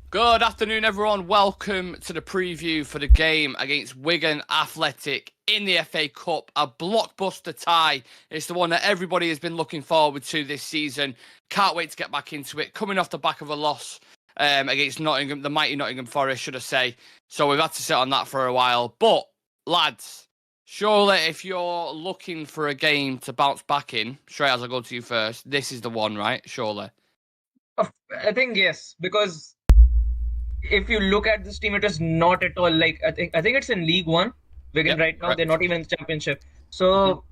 Good afternoon, everyone. Welcome to the preview for the game against Wigan Athletic in the FA Cup. A blockbuster tie. It's the one that everybody has been looking forward to this season. Can't wait to get back into it. Coming off the back of a loss against Nottingham, the mighty Nottingham Forest, should I say. So we've had to sit on that for a while. But, lads, surely if you're looking for a game to bounce back in, Shreyas, I'll go to you first. This is the one, right? Surely. I think yes, because if you look at this team, it is not at all like I think it's in League One. Wigan Yep, right now, they're correct. not even in the Championship. Hmm. So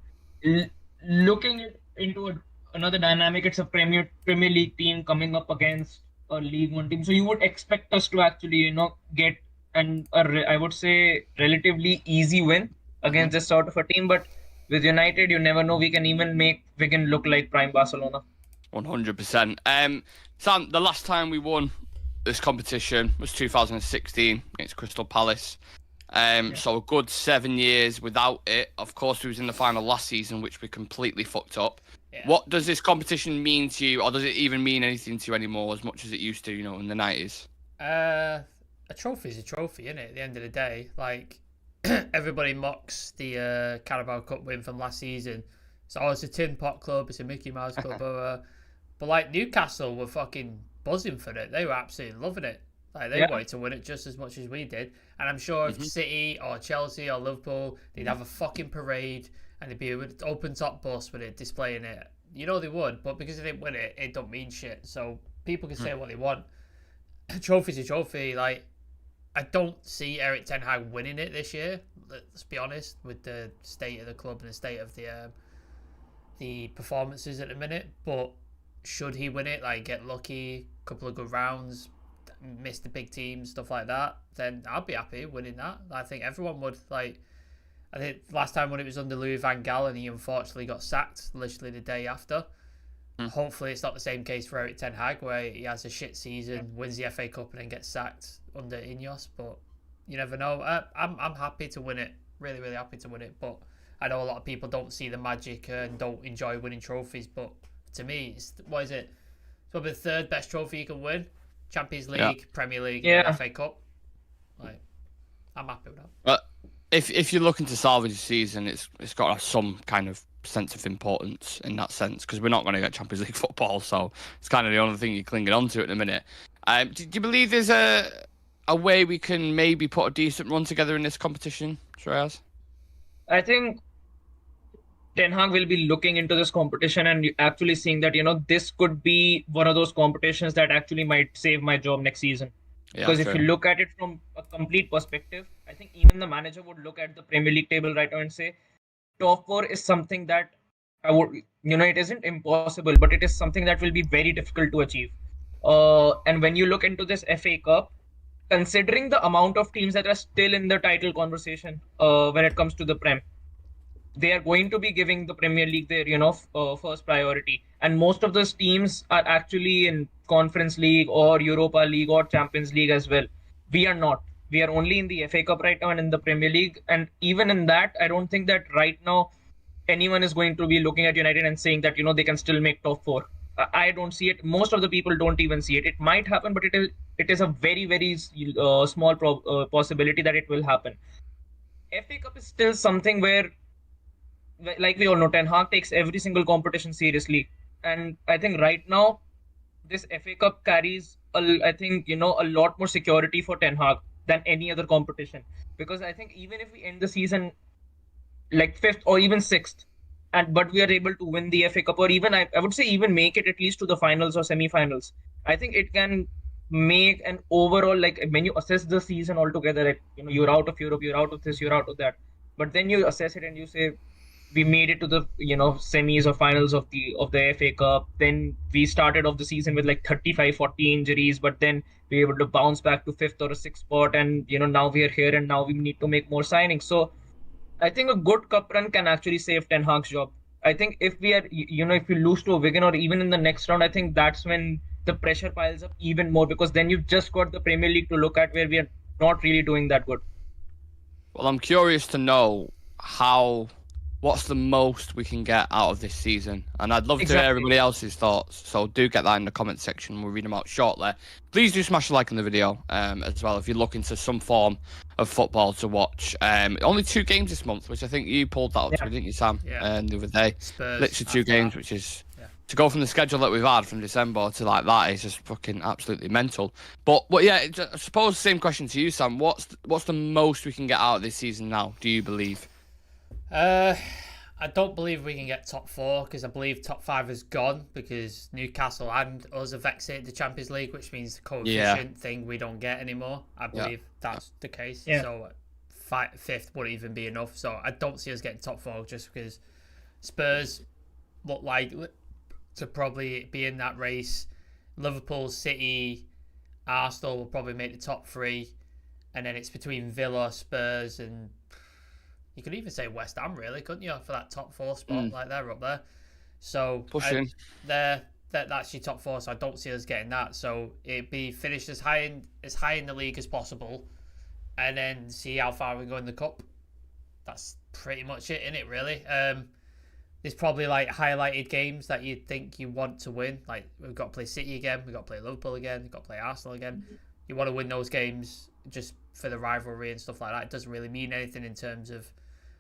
looking into another dynamic, it's a Premier League team coming up against a League One team. So you would expect us to actually, get I would say relatively easy win Hmm. against this sort of a team. But with United, you never know. We can even make Wigan look like prime Barcelona. 100%. Sam, the last time we won this competition was 2016 against Crystal Palace. Yeah. So a good 7 years without it. Of course, we was in the final last season, which we completely fucked up. Yeah. What does this competition mean to you, or does it even mean anything to you anymore as much as it used to, in the 90s? A trophy's a trophy, isn't it? At the end of the day, like everybody mocks the Carabao Cup win from last season. So it's a Tin Pot Club, it's a Mickey Mouse Club, but like Newcastle were fucking buzzing for it. They were absolutely loving it. Like they Yeah. wanted to win it just as much as we did. And I'm sure if Hmm. City or Chelsea or Liverpool, they'd have a fucking parade and it'd be an open top bus with it displaying it. You know they would, but because they didn't win it, it don't mean shit. So people can say what they want. A trophy's a trophy. Like I don't see Eric Ten Hag winning it this year. Let's be honest with the state of the club and the state of the performances at the minute. But should he win it, like get lucky, couple of good rounds, miss the big teams, stuff like that, then I'd be happy winning that. I think everyone would. Like I think last time when it was under Louis Van Gaal and he unfortunately got sacked literally the day after. Hopefully, it's not the same case for Eric Ten Hag, where he has a shit season, wins the FA Cup, and then gets sacked under Ineos. But you never know. I'm happy to win it. Really, really happy to win it. But I know a lot of people don't see the magic and don't enjoy winning trophies. But to me, it's what is it? It's probably the third best trophy you can win: Champions Yeah. League, Premier League, and Yeah. FA Cup. Like, I'm happy with that. But if you're looking to salvage the season, it's got to have some kind of sense of importance in that sense, because we're not going to get Champions League football, so it's kind of the only thing you're clinging on to at the minute. Do you believe there's a way we can maybe put a decent run together in this competition, Shreyas? I think Ten Hag will be looking into this competition and actually seeing that, this could be one of those competitions that actually might save my job next season. Yeah, Because if you true. look at it from a complete perspective, I think even the manager would look at the Premier League table right now and say, top four is something that it isn't impossible, but it is something that will be very difficult to achieve. And when you look into this FA Cup, considering the amount of teams that are still in the title conversation when it comes to the Prem, they are going to be giving the Premier League their, first priority. And most of those teams are actually in Conference League or Europa League or Champions League as well. We are not. We are only in the FA Cup right now and in the Premier League. And even in that, I don't think that right now anyone is going to be looking at United and saying that, they can still make top four. I don't see it. Most of the people don't even see it. It might happen, but it is a very, very small possibility that it will happen. FA Cup is still something where, like we all know, Ten Hag takes every single competition seriously, and I think right now this FA Cup carries, I think, a lot more security for Ten Hag than any other competition. Because I think even if we end the season like fifth or even sixth, and but we are able to win the FA Cup, or even I would say even make it at least to the finals or semi-finals, I think it can make an overall, like when you assess the season altogether, like you're out of Europe, you're out of this, you're out of that, but then you assess it and you say we made it to the semis or finals of the FA Cup. Then we started off the season with like 35, 40 injuries, but then we were able to bounce back to fifth or a sixth spot, and now we are here, and now we need to make more signings. So I think a good cup run can actually save Ten Hag's job. I think if we are, if you lose to a Wigan or even in the next round, I think that's when the pressure piles up even more, because then you've just got the Premier League to look at, where we are not really doing that good. Well, I'm curious to know what's the most we can get out of this season? And I'd love to hear everybody else's thoughts. So do get that in the comment section. We'll read them out shortly. Please do smash a like on the video as well if you're looking to some form of football to watch. Only 2 games this month, which I think you pulled that up to, didn't you, Sam? Yeah. The other day. Spurs literally 2 games, which is... To go from the schedule that we've had from December to like that is just fucking absolutely mental. But yeah, I suppose same question to you, Sam. What's the most we can get out of this season now? Do you believe? I don't believe we can get top 4 because I believe top 5 is gone because Newcastle and us have exited the Champions League, which means the coefficient thing we don't get anymore. I believe that's the case. Yeah. So 5th wouldn't even be enough. So I don't see us getting top 4 just because Spurs look like to probably be in that race. Liverpool, City, Arsenal will probably make the top 3, and then it's between Villa, Spurs, and you could even say West Ham, really, couldn't you, for that top 4 spot? Like they're up there, so pushing. That's your top 4. So I don't see us getting that. So it'd be finished as high in the league as possible, and then see how far we go in the cup. That's pretty much it, innit, really. There's probably like highlighted games that you think you want to win. Like we've got to play City again, we've got to play Liverpool again, we've got to play Arsenal again. You want to win those games just for the rivalry and stuff like that. It doesn't really mean anything in terms of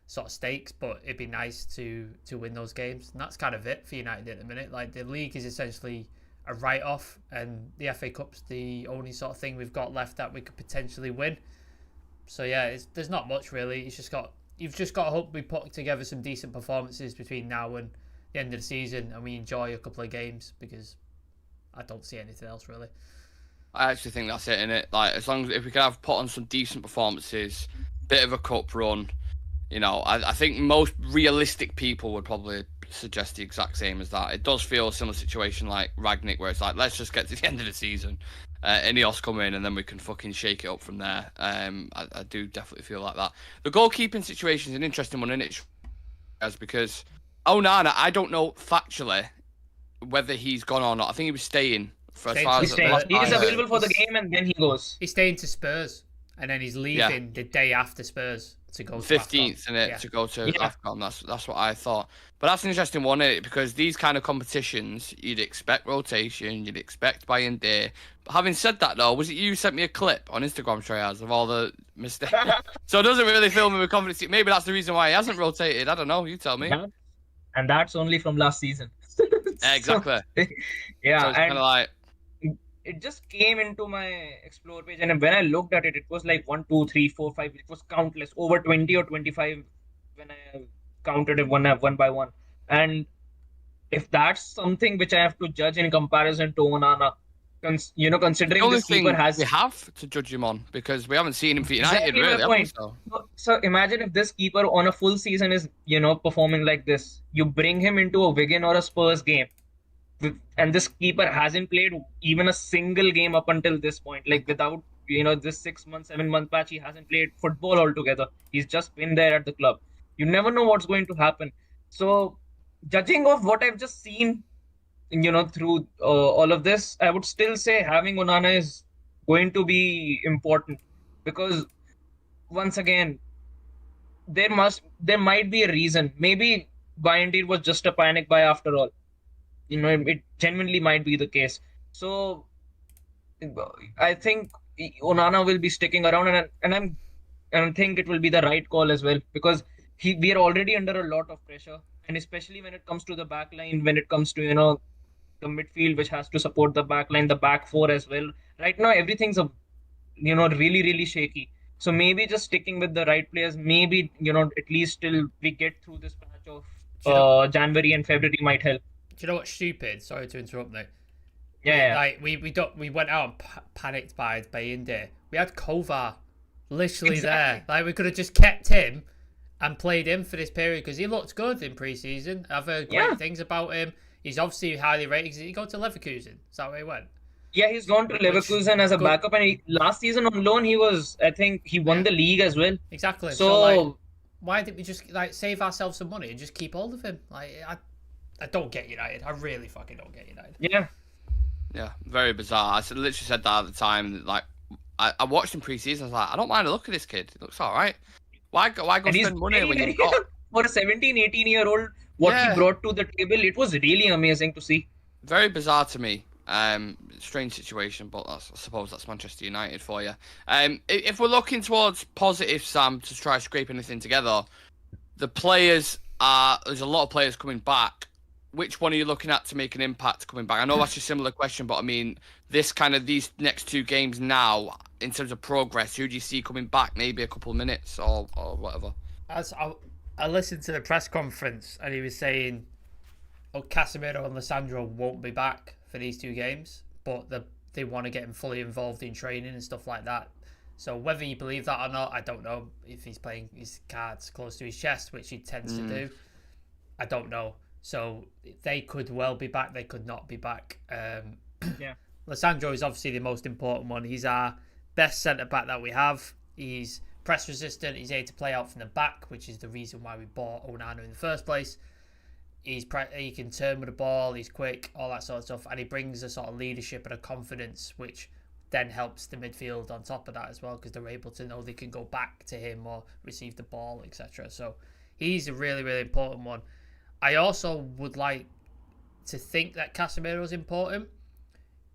sort of stakes, but it'd be nice to win those games. And that's kind of it for United at the minute. Like the league is essentially a write-off, and the FA Cup's the only sort of thing we've got left that we could potentially win. So yeah, there's not much really. You've just got to hope we put together some decent performances between now and the end of the season, and we enjoy a couple of games, because I don't see anything else really. I actually think that's it, innit? Like, as long as if we can have put on some decent performances, bit of a cup run, you know, I think most realistic people would probably suggest the exact same as that. It does feel a similar situation like Ragnick, where it's like, let's just get to the end of the season, Ineos come in, and then we can fucking shake it up from there. I do definitely feel like that. The goalkeeping situation is an interesting one, isn't it? Because Onana, I don't know factually whether he's gone or not. I think he was staying for as far as he is available for the game, and then he goes. He's staying to Spurs, and then he's leaving the day after Spurs to go to 15th, innit, to go to AFCON. That's what I thought. But that's an interesting one, innit? Because these kind of competitions, you'd expect rotation, you'd expect buy-in day. But having said that, though, was it you who sent me a clip on Instagram, Treyas, of all the mistakes? So it doesn't really fill me with confidence. Maybe that's the reason why he hasn't rotated. I don't know. You tell me. Yeah. And that's only from last season. Exactly. Yeah, so it's kind of like... It just came into my explore page, and when I looked at it, it was like 1, 2, 3, 4, 5. It was countless, over 20 or 25 when I counted it one by one. And if that's something which I have to judge in comparison to Onana, considering this keeper has... We have to judge him on, because we haven't seen him for United, really. So imagine if this keeper on a full season is, performing like this. You bring him into a Wigan or a Spurs game, and this keeper hasn't played even a single game up until this point. Like, without, this 6-month, 7-month patch, he hasn't played football altogether. He's just been there at the club. You never know what's going to happen. So, judging of what I've just seen, through all of this, I would still say having Onana is going to be important, because once again, there might be a reason. Maybe Bayern was just a panic buy after all. It genuinely might be the case. So I think Onana will be sticking around, and I think it will be the right call as well, because we are already under a lot of pressure, and especially when it comes to the back line, when it comes to the midfield, which has to support the back line, the back four as well. Right now everything's really, really shaky. So maybe just sticking with the right players, maybe at least till we get through this patch of January and February might help. Do you know what's stupid? Sorry to interrupt, mate. Yeah. Like we went out and panicked by India. We had Kovar literally there. Like, we could have just kept him and played him for this period, because he looked good in pre-season. I've heard great things about him. He's obviously highly rated. Did he go to Leverkusen? Is that where he went? Yeah, he's gone to Leverkusen as a backup, and last season on loan I think he won the league as well. Exactly. So why didn't we just save ourselves some money and just keep hold of him? I don't get United. I really fucking don't get United. Yeah. Yeah, very bizarre. I literally said that at the time. Like, I watched him pre-season. I was like, I don't mind the look of this kid. He looks all right. Why go spend money when you've got for a 17, 18-year-old, what he brought to the table, it was really amazing to see. Very bizarre to me. Strange situation, but I suppose that's Manchester United for you. If we're looking towards positive, Sam, to try scrape anything together, the players there's a lot of players coming back. Which one are you looking at to make an impact coming back? I know that's a similar question, but I mean, these next 2 games now, in terms of progress, who do you see coming back? Maybe a couple of minutes or whatever. As I listened to the press conference and he was saying, Casemiro and Lissandro won't be back for these 2 games, but they want to get him fully involved in training and stuff like that. So whether you believe that or not, I don't know. If he's playing his cards close to his chest, which he tends to do, I don't know. So they could well be back. They could not be back. Lissandro is obviously the most important one. He's our best centre-back that we have. He's press resistant. He's able to play out from the back, which is the reason why we bought Onana in the first place. He can turn with the ball. He's quick, all that sort of stuff. And he brings a sort of leadership and a confidence, which then helps the midfield on top of that as well, because they're able to know they can go back to him or receive the ball, etc. So he's a really, really important one. I also would like to think that Casemiro's important.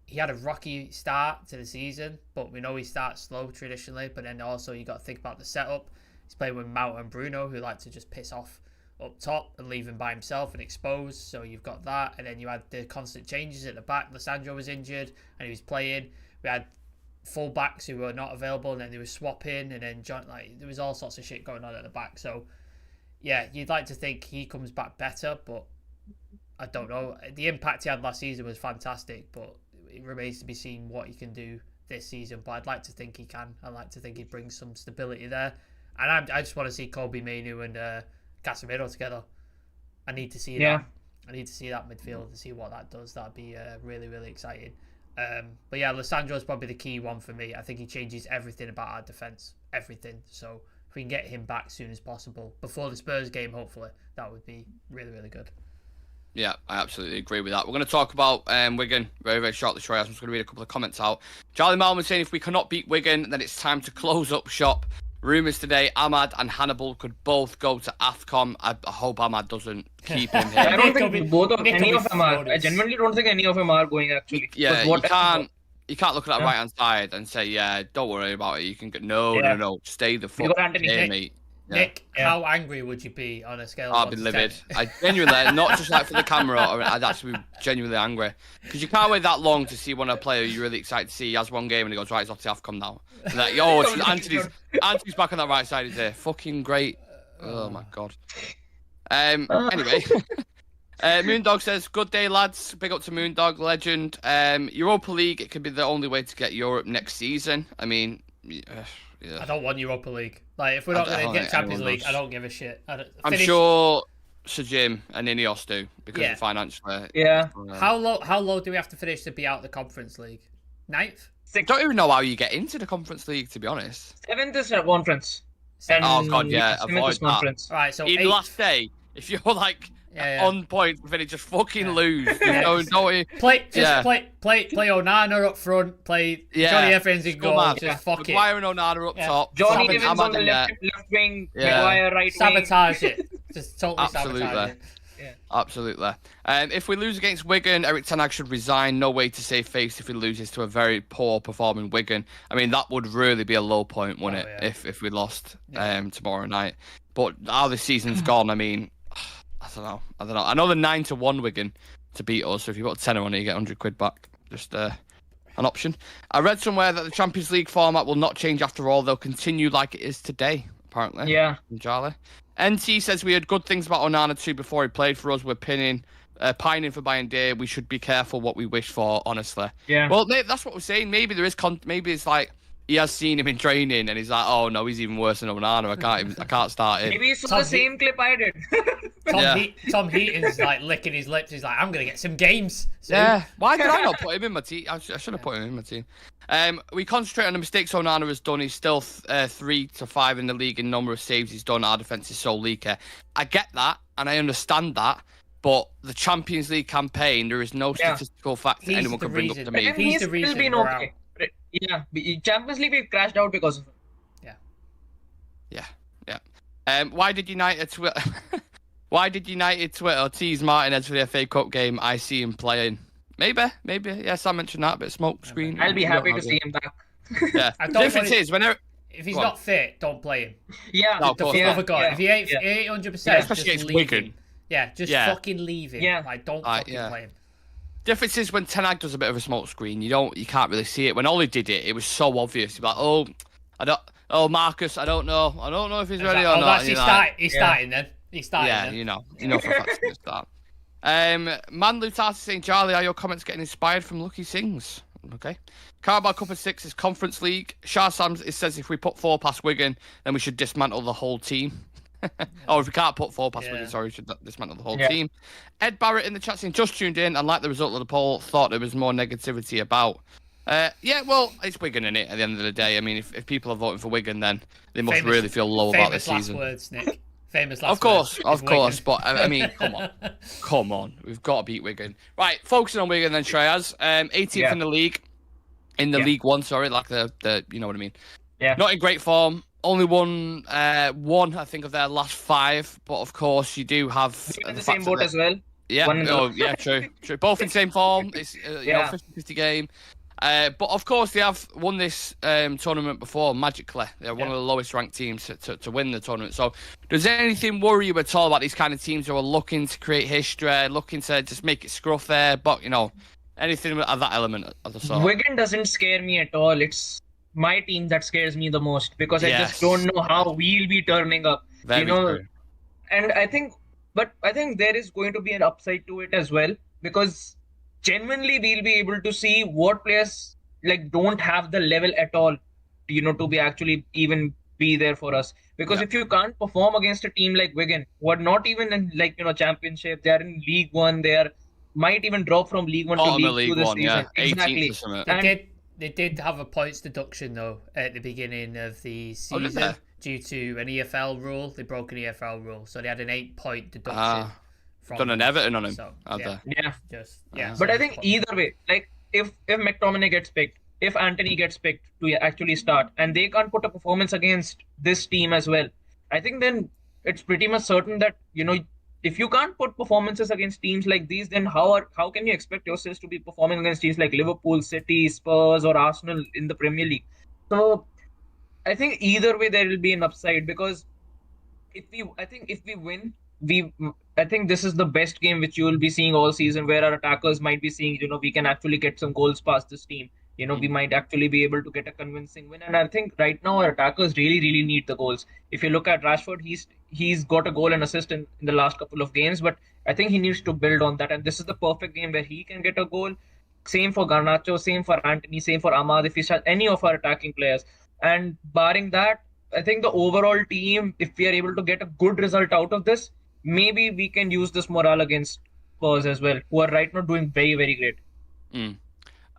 He had a rocky start to the season, but we know he starts slow traditionally. But then also you got to think about the setup. He's playing with Mount and Bruno, who like to just piss off up top and leave him by himself and exposed. So you've got that, and then you had the constant changes at the back. Lissandro was injured and he was playing. We had full backs who were not available, and then they were swapping, and then there was all sorts of shit going on at the back. So yeah, you'd like to think he comes back better, but I don't know. The impact he had last season was fantastic, but it remains to be seen what he can do this season. But I'd like to think he can. I'd like to think he brings some stability there, and I just want to see Kobe Mainoo and Casemiro together. I need to see that. I need to see that midfield to see what that does. That'd be really, really exciting. But yeah, Lissandro is probably the key one for me. I think he changes everything about our defence. Everything. So if we can get him back as soon as possible, before the Spurs game, hopefully, that would be really, really good. Yeah, I absolutely agree with that. We're going to talk about Wigan very, very shortly. I'm just going to read a couple of comments out. Charlie Malman saying, if we cannot beat Wigan, then it's time to close up shop. Rumours today, Ahmad and Hannibal could both go to AFCON. I hope Ahmad doesn't keep him here. I don't think any of them are. I genuinely don't think any of them are going, actually. Yeah, you can't look at that right-hand side and say, yeah, don't worry about it. You can go, no, stay the fuck here, mate. Yeah. Nick, how angry would you be on a scale of I'd be livid. I genuinely, not just like for the camera, I'd actually be genuinely angry. Because you can't wait that long to see one of a player you're really excited to see. He has one game and he goes, right, he's off to AFCON now. And like, Anthony's back on that right side. He's there. Fucking great. Oh my God. Anyway. Moondog says, good day, lads. Big up to Moondog, legend. Europa League, it could be the only way to get Europe next season. I mean, yeah. I don't want Europa League. Like, if we're not going to get Champions League, I don't give a shit. I'm sure Sir Jim and Ineos do, because of financially. Yeah. How low do we have to finish to be out of the Conference League? 9th? I don't even know how you get into the Conference League, to be honest. 7th is a conference. Oh God, yeah, avoid that. Conference. Right, so in last day, if you're like on point, then just fucking lose. Play Onana up front. Play Johnny Evans in goal. Just fuck it. Maguire and Onana up top. Johnny Evans on the left wing. Maguire right wing. Sabotage it. Just totally sabotage it. Yeah. Absolutely. If we lose against Wigan, Eric Ten Hag should resign. No way to save face if he loses to a very poor performing Wigan. I mean, that would really be a low point, wouldn't it? If we lost tomorrow night. But how the season's gone, I mean, I don't know. I know they're 9-1 Wigan to beat us. So if you put a tenner on it, you get 100 quid back. Just an option. I read somewhere that the Champions League format will not change after all. They'll continue like it is today, apparently. Yeah. From Charlie. NT says we had good things about Onana too before he played for us. We're pining for buying day. We should be careful what we wish for, honestly. Yeah. Well, that's what we're saying. Maybe there is. Maybe it's like he has seen him in training and he's like, oh no, he's even worse than Onana. I can't start him. Maybe he saw the same clip I did. Tom Heaton's like licking his lips. He's like, I'm gonna get some games soon. Yeah. Why did I not put him in my team? I should have put him in my team. We concentrate on the mistakes Onana has done. He's still 3 to 5 in the league in number of saves he's done. Our defence is so leaky. I get that and I understand that, but the Champions League campaign, there is no statistical fact that anyone can bring up to me. He's still been okay. Yeah, Champions League we've crashed out because of him. Yeah. Why did United Twitter? Why did United Twitter tease Martinez for the FA Cup game? I see him playing. Maybe. Yes, I mentioned that. A bit of smoke screen. I'll be happy to see him back. Yeah. I The don't difference is whenever. If he's Go on. not fit, don't play him. Yeah, No, of The course love not. of God. If he ain't 100%, Especially just against leave Wigan. him. Yeah, just Yeah. fucking leave him. Yeah. Like, don't fucking play him. Difference is when Ten Hag does a bit of a smoke screen, you can't really see it. When Ole did it, it was so obvious. You're like, Marcus, I don't know if he's ready or not. He's starting then. He's starting Yeah, then. you know for a fact he's going to start. Man Lutati saying, Charlie, are your comments getting inspired from Lucky Sings? Okay. Carabao Cup of 6 is Conference League. Shah Sams says if we put 4 past Wigan, then we should dismantle the whole team. Or if we can't put 4 past Wigan, sorry, we should dismantle the whole team. Ed Barrett in the chat saying, just tuned in and like the result of the poll, thought there was more negativity about. Yeah, well, it's Wigan, innit, at the end of the day. I mean, if people are voting for Wigan, then they must really feel low about this season. Famous last words, Nick. Famous last words. Of course. Wigan. But, I mean, come on. We've got to beat Wigan. Right, focusing on Wigan then, Shreyas. 18th in the league. In the League One, sorry, like the you know what I mean. Yeah. Not in great form. Only won one, I think, of their last 5. But, of course, you do have... in the same boat as well. Yeah, yeah, true. Both in the same form. It's you know, 50-50 game. But of course, they have won this tournament before magically. They're one of the lowest ranked teams to win the tournament. So, does anything worry you at all about these kind of teams who are looking to create history, looking to just make it scruff there? But anything of that element of the sort? Wigan doesn't scare me at all. It's my team that scares me the most because I just don't know how we'll be turning up. Very true. And I think there is going to be an upside to it as well because genuinely we'll be able to see what players don't have the level at all, to be actually even be there for us. Because if you can't perform against a team like Wigan, who are not even in championship, they are in League One, might even drop from League One to League Two this season. Exactly. They did have a points deduction though at the beginning of the season due to an EFL rule. They broke an EFL rule, so they had an 8-point deduction. Done an Everton on him. So, But I think either way, if McTominay gets picked, if Anthony gets picked to actually start, and they can't put a performance against this team as well, I think then it's pretty much certain that if you can't put performances against teams like these, then how can you expect yourselves to be performing against teams like Liverpool, City, Spurs, or Arsenal in the Premier League? So I think either way there will be an upside because if we win, I think this is the best game which you will be seeing all season, where our attackers might be seeing, we can actually get some goals past this team. We might actually be able to get a convincing win. And I think right now our attackers really, really need the goals. If you look at Rashford, he's got a goal and assist in the last couple of games, but I think he needs to build on that. And this is the perfect game where he can get a goal. Same for Garnacho, same for Anthony, same for Ahmad, if he has any of our attacking players. And barring that, I think the overall team, if we are able to get a good result out of this, maybe we can use this morale against Spurs as well, who are right now doing very, very great.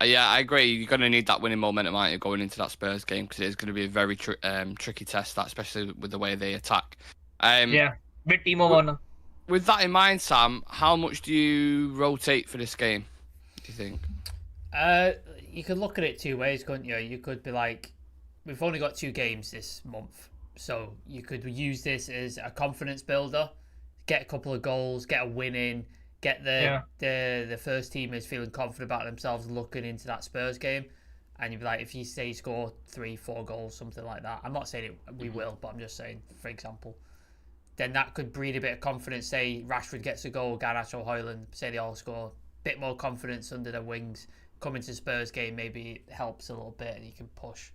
Yeah, I agree. You're going to need that winning momentum, aren't you, going into that Spurs game, because it's going to be a very tricky test, that, especially with the way they attack. With Timo Werner. With that in mind, Sam, how much do you rotate for this game, do you think? You could look at it 2 ways, couldn't you? You could be like, we've only got 2 games this month, so you could use this as a confidence builder, get a couple of goals, get a win in, get the first teamers feeling confident about themselves looking into that Spurs game, and you'd be like, if you say score 3-4 goals, something like that. I'm not saying we will, but I'm just saying, for example, then that could breed a bit of confidence. Say Rashford gets a goal, Garnacho, Højlund, say they all score, a bit more confidence under their wings. Coming to Spurs game maybe it helps a little bit, and you can push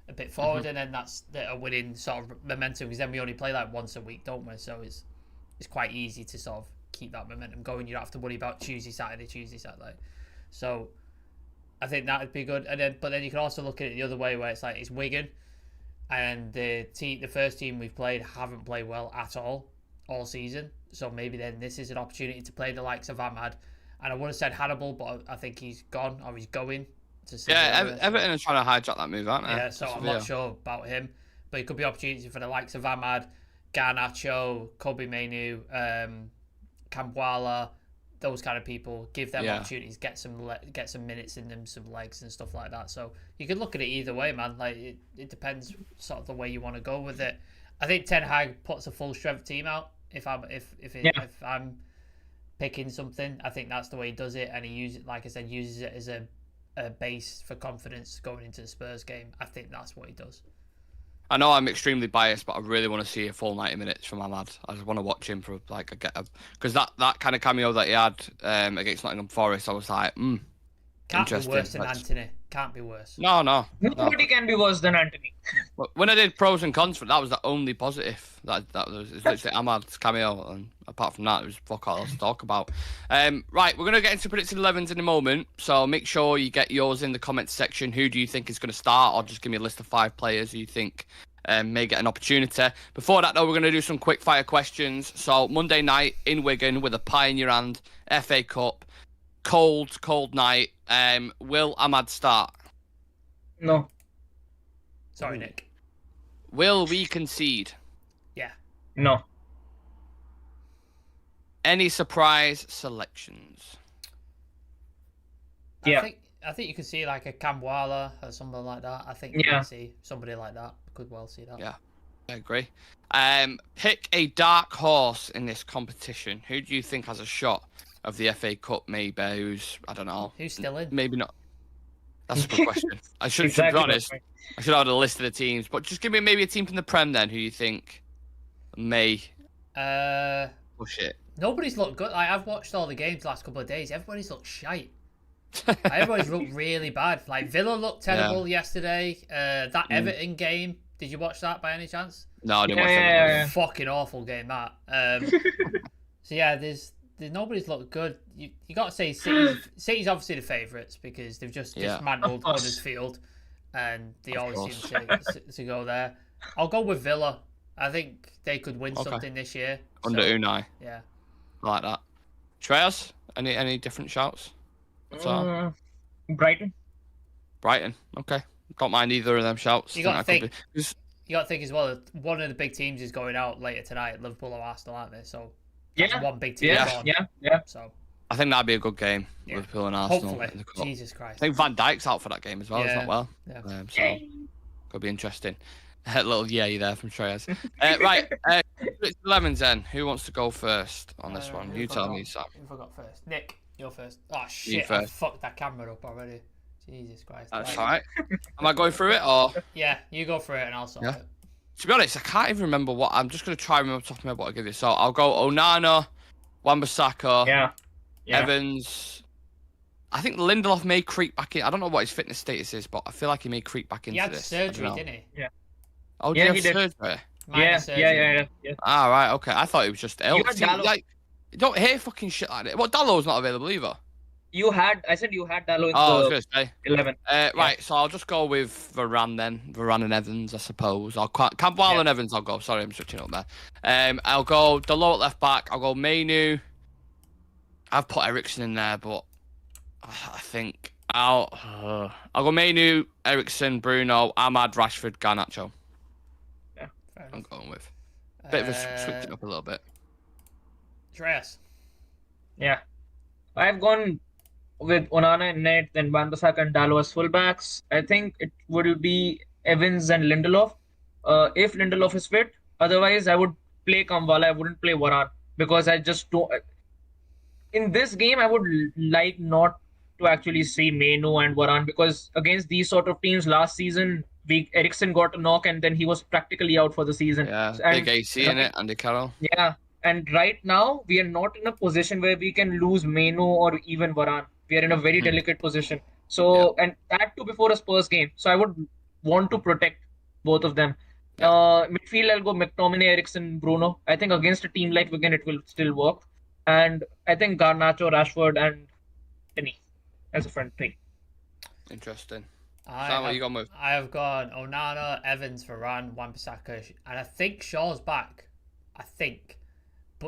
a bit forward, and then that's a winning sort of momentum, because then we only play once a week, don't we? So it's quite easy to sort of keep that momentum going. You don't have to worry about Tuesday, Saturday. So I think that would be good. But then you can also look at it the other way, where it's like it's Wigan, and the first team we've played haven't played well at all season. So maybe then this is an opportunity to play the likes of Ahmad. And I would have said Hannibal, but I think he's gone, or he's going to Sevilla. Everton are trying to hijack that move, aren't they? Yeah, so I'm not sure about him. But it could be opportunity for the likes of Ahmad, Garnacho, Kobe Mainu, Kambuala, those kind of people. Give them opportunities, get some minutes in them, some legs and stuff like that. So you could look at it either way, man. Like it depends sort of the way you want to go with it. I think Ten Hag puts a full strength team out. If I'm picking something, I think that's the way he does it, and he uses it as a base for confidence going into the Spurs game. I think that's what he does. I know I'm extremely biased, but I really want to see a full 90 minutes from Ahmad. I just want to watch him for because that kind of cameo that he had against Nottingham Forest, I was like, Can't be interesting. worse than Anthony. Can't be worse. No. Nobody can be worse than Anthony. When I did pros and cons for it, that was the only positive. That was literally Ahmad's cameo, and apart from that, it was fuck all else to talk about. Right, we're gonna get into predicted 11s in a moment. So make sure you get yours in the comments section. Who do you think is gonna start, or just give me a list of 5 players who you think may get an opportunity. Before that, though, we're gonna do some quick fire questions. So Monday night in Wigan with a pie in your hand, FA Cup, cold night. Will Ahmad start? No. Sorry, Nick. Will we concede? Yeah. No. Any surprise selections? Yeah. I think you could see like a Kamwala or something like that. I think you can see somebody like that. Could well see that. Yeah, I agree. Pick a dark horse in this competition. Who do you think has a shot of the FA Cup? Maybe who's, I don't know. Who's still in? Maybe not. That's a good question. I should be honest. I should have had a list of the teams, but just give me maybe a team from the Prem then who you think may push it. Nobody's looked good. I've watched all the games the last couple of days. Everybody's looked shite. Everybody's looked really bad. Like Villa looked terrible yesterday. That Everton game. Did you watch that by any chance? No, I didn't watch it. Fucking awful game that. So yeah, there's nobody's looked good. You got to say City's obviously the favourites because they've just dismantled Huddersfield, and they always seem to go there. I'll go with Villa. I think they could win something this year. Under Unai. Yeah. I like that. Treyas, any different shouts? Brighton. Brighton. Okay. Don't mind either of them shouts. You got to think as well. One of the big teams is going out later tonight. Liverpool or Arsenal, aren't they? So one big team. Yeah. So I think that'd be a good game. Liverpool and Arsenal. Hopefully. Jesus Christ. I think Van Dijk's out for that game as well. It's not well. Yeah. So could be interesting. A little yay there from Treyas. Right. 11s then. Who wants to go first on this one? You tell me, Sam. Who forgot first? Nick, you're first. Oh shit! I fucked that camera up already. Jesus Christ. That's all right. Am I going through it or? Yeah, you go for it and I'll sort it. To be honest, I can't even remember what. I'm just going to try and remember off the top of my head what I give you. So I'll go Onana, Wan-Bissaka, Evans. I think Lindelof may creep back in. I don't know what his fitness status is, but I feel like he may creep back into this. He had surgery, didn't he? Yeah. Oh, did he have surgery? Yeah. Ah, right, okay. I thought he was just ill. You don't hear fucking shit like that. Well, Dallow's not available either. I said you had Dallo in I was going to say. 11. Right, so I'll just go with Varane then. Varane and Evans, I suppose. Campbell and Evans I'll go. Sorry, I'm switching up there. I'll go Dalot at left back. I'll go Mainu. I've put Eriksen in there, but I think I'll go Mainu, Eriksen, Bruno, Ahmad, Rashford, Garnacho. Yeah, I'm going with. Bit of a switch it up a little bit. Treyas. Yeah. I've gone with Onana and net, then Wan-Bissaka and Dalot as fullbacks. I think it would be Evans and Lindelof. If Lindelof is fit, otherwise I would play Kamwala. I wouldn't play Varane because I just don't. In this game, I would like not to actually see Mainu and Varane because against these sort of teams last season, Eriksen got a knock and then he was practically out for the season. Yeah, big AC in it, Andy Carroll. Yeah. And right now, we are not in a position where we can lose Mainu or even Varane. We are in a very delicate position. So, and that too before a Spurs game. So I would want to protect both of them. Midfield, I'll go McTominay, Eriksen, Bruno. I think against a team like Wigan, it will still work. And I think Garnacho, Rashford, and Penny as a front three. Interesting. What you gone with? I have gone Onana, Evans, Varane, Wan-Bissaka, and I think Shaw's back. I think.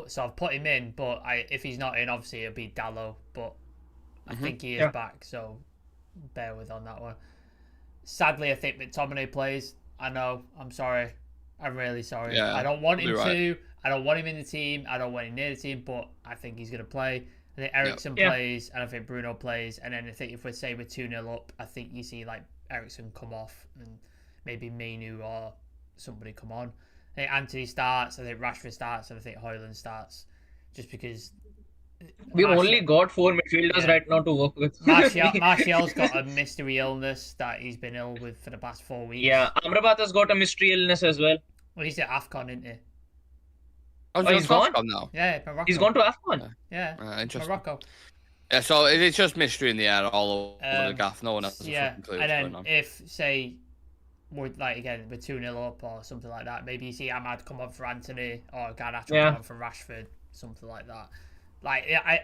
So I've put him in, but if he's not in, obviously it'll be Dalot. But I think he is back, so bear with on that one. Sadly, I think McTominay plays. I know. I'm sorry. I'm really sorry. Yeah, I don't want him right. to. I don't want him in the team. I don't want him near the team, but I think he's going to play. I think Eriksen plays, and I think Bruno plays. And then I think if we're 2-0 up, I think you see like Eriksen come off and maybe Mainu or somebody come on. I think Anthony starts, I think Rashford starts, and I think Højlund starts. Just because We've only got 4 midfielders right now to work with. Martial's got a mystery illness that he's been ill with for the past 4 weeks. Yeah, Amrabat has got a mystery illness as well. Well, he's at AFCON, isn't he? Oh, he's gone? now. Yeah, Morocco. He's gone to AFCON. Yeah, interesting. Morocco. Yeah, so it's just mystery in the air all over the gaff. No one else has a fucking clue what's going on. If, say, we're 2-0 up or something like that, maybe you see Ahmad come on for Anthony or Garnacho come on for Rashford, something like that.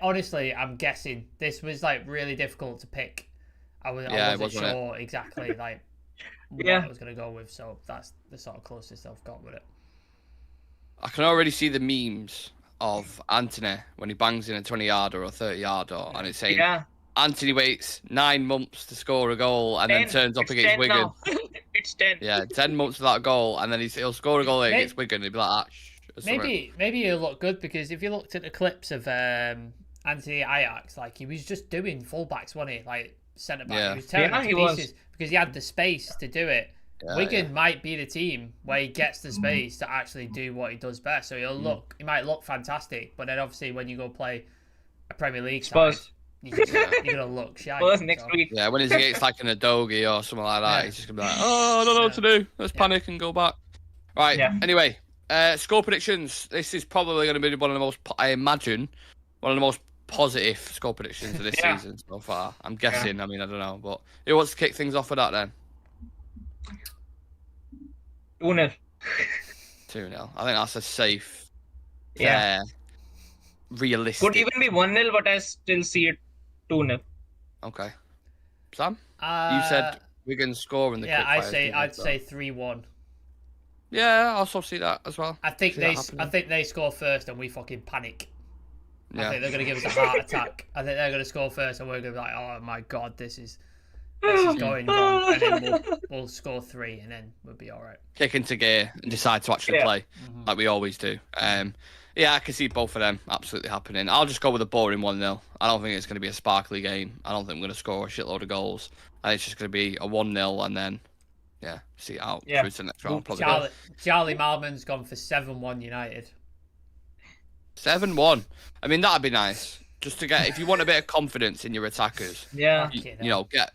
Honestly, I'm guessing this was really difficult to pick. I wasn't sure exactly what I was going to go with, so that's the sort of closest I've got with it. I can already see the memes of Anthony when he bangs in a 20-yarder or a 30-yarder, and it's saying Anthony waits 9 months to score a goal and then turns up against Wigan. It's 10. Yeah, 10 months without a goal, and then he'll score a goal against Wigan. He'll be like, maybe he'll look good, because if you looked at the clips of Anthony Ajax, he was just doing fullbacks, wasn't he? Centre back. He was tearing to pieces because he had the space to do it. Wigan might be the team where he gets the space to actually do what he does best. So he might look fantastic, but then obviously when you go play a Premier League side, you're gonna look shy. Spurs next week. Yeah, when he's against an Adogi or something like that, he's just gonna be like, I don't know what to do. Let's panic and go back. Right. Yeah. Anyway, score predictions. This is probably going to be one of the most, I imagine, one of the most positive score predictions of this season so far. I'm guessing. I mean, I don't know, but who wants to kick things off with that then? 2-0. 2-0. I think that's a safe, fair, realistic. Could even be 1-0, but I still see it 2-0. Okay. Sam? You said Wigan score in the quickfire. I'd say 3-1. Yeah, I also see that as well. I think they score first and we fucking panic. I think they're going to give us a heart attack. I think they're going to score first and we're going to be like, oh my god, this is going wrong. And then we'll score 3 and then we'll be all right. Kick into gear and decide to actually play like we always do. Yeah, I can see both of them absolutely happening. I'll just go with a boring 1-0. I don't think it's going to be a sparkly game. I don't think we're going to score a shitload of goals. I think it's just going to be a 1-0 and then, see it out through to the next round. Probably. Charlie Malman's gone for 7-1 United. 7-1. I mean, that'd be nice. Just to get, if you want a bit of confidence in your attackers, get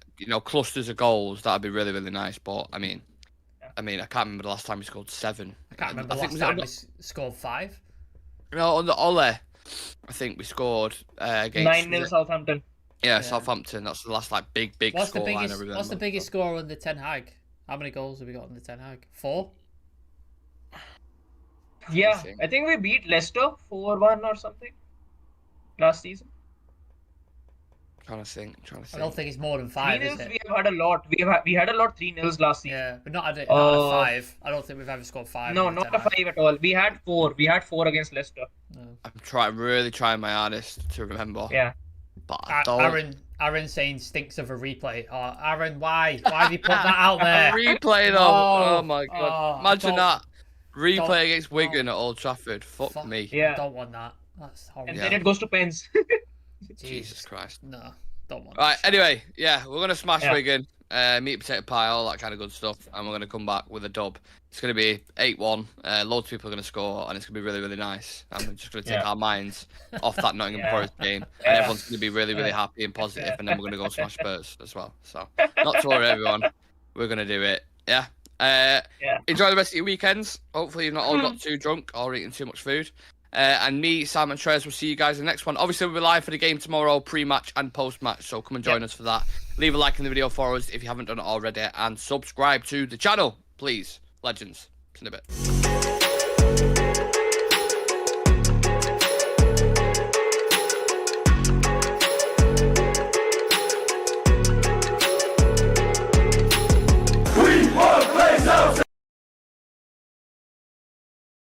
clusters of goals. That'd be really, really nice. But I mean, I can't remember the last time we scored 7. I can't remember the last time we scored 5. No, on the Ole, I think we scored against 9-0 Southampton. Yeah, Southampton. That's the last big what's score. What's the biggest score under Ten Hag? How many goals have we got under Ten Hag? 4. Yeah, I think we beat Leicester 4-1 or something last season. Trying to think. I don't think it's more than 5. 3-0s we have had a lot. We had a lot 3-0s last season. Yeah, but not a 5. I don't think we've ever scored 5. No, not a 5 at all. We had 4. We had 4 against Leicester. No. I'm really trying my hardest to remember. Yeah. But I don't... Aaron saying stinks of a replay. Oh, Aaron, why? Why have you put that out there? A replay though. Oh my god. Imagine that. Replay against Wigan at Old Trafford. Fuck me. Yeah. I don't want that. That's horrible. And then it goes to pens. Jesus Christ. No, don't want that. Anyway, we're going to smash Wigan. Meat, potato pie, all that kind of good stuff. And we're going to come back with a dub. It's going to be 8-1. Loads of people are going to score. And it's going to be really, really nice. And we're just going to take our minds off that Nottingham Forest game. And everyone's going to be really, really happy and positive. And then we're going to go smash Spurs as well. So, not to worry, everyone. We're going to do it. Yeah. Enjoy the rest of your weekends. Hopefully you've not all got too drunk or eating too much food. And me, Sam and Trez will see you guys in the next one. Obviously we'll be live for the game tomorrow, pre-match and post-match, so come and join us for that. Leave a like in the video for us if you haven't done it already, and subscribe to the channel, please. Legends. See you in a bit.